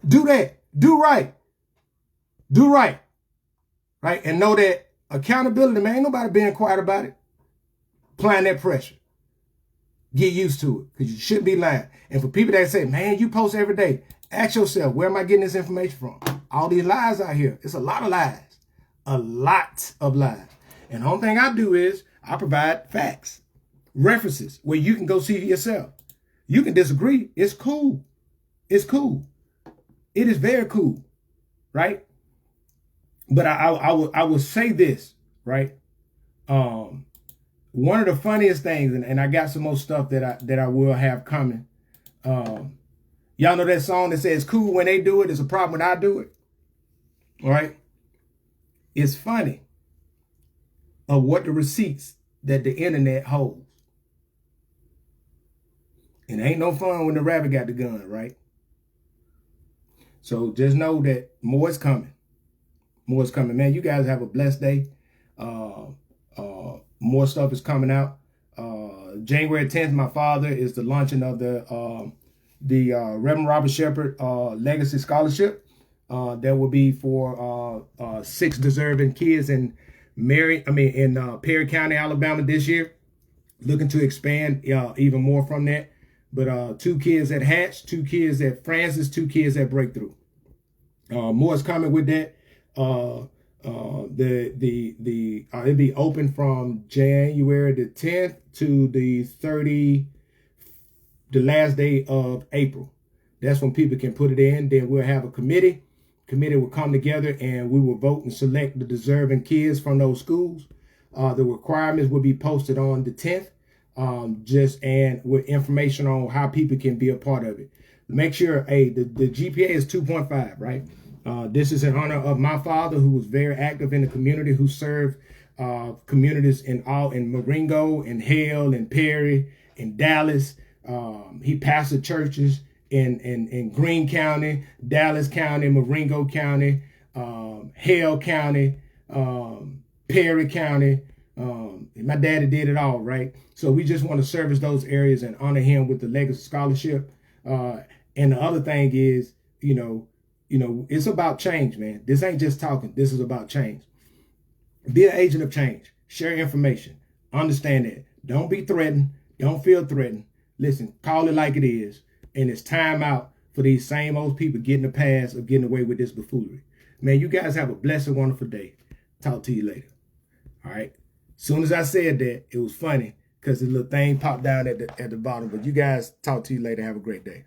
Do that. Do right. Do right. Right? And know that accountability, man, ain't nobody being quiet about it. Applying that pressure. Get used to it, because you shouldn't be lying. And for people that say, man, you post every day, ask yourself, where am I getting this information from? All these lies out here. It's a lot of lies. A lot of lies. And the only thing I do is I provide facts, references, where you can go see for yourself. You can disagree. It's cool. It's cool. It is very cool, right? But I will say this, right? One of the funniest things, and I got some more stuff that I will have coming. Y'all know that song that says cool when they do it, it's a problem when I do it. All right. It's funny of what the receipts that the internet holds. And ain't no fun when the rabbit got the gun, right? So just know that more is coming. More is coming. Man, you guys have a blessed day. More stuff is coming out. January 10th, my father is the launching of the Reverend Robert Shepherd Legacy Scholarship. That will be for 6 deserving kids in Perry County, Alabama this year. Looking to expand even more from that. But 2 kids at Hatch, 2 kids at Francis, 2 kids at Breakthrough. More is coming with that. It'll be open from January the 10th to the last day of April. That's when people can put it in. Then we'll have a committee. Committee will come together and we will vote and select the deserving kids from those schools. The requirements will be posted on the 10th. And with information on how people can be a part of it. Make sure, the GPA is 2.5, right? This is in honor of my father, who was very active in the community, who served communities in Marengo, in Hale, in Perry, in Dallas. He pastored churches in Greene County, Dallas County, Marengo County, Hale County, Perry County. My daddy did it all, right? So we just want to service those areas and honor him with the Legacy Scholarship. And the other thing is, it's about change, man. This ain't just talking. This is about change. Be an agent of change. Share information. Understand that. Don't be threatened. Don't feel threatened. Listen, call it like it is. And it's time out for these same old people getting a pass of getting away with this buffoonery. Man, you guys have a blessed, wonderful day. Talk to you later. All right. Soon as I said that, it was funny because the little thing popped down at the bottom. But you guys, talk to you later. Have a great day.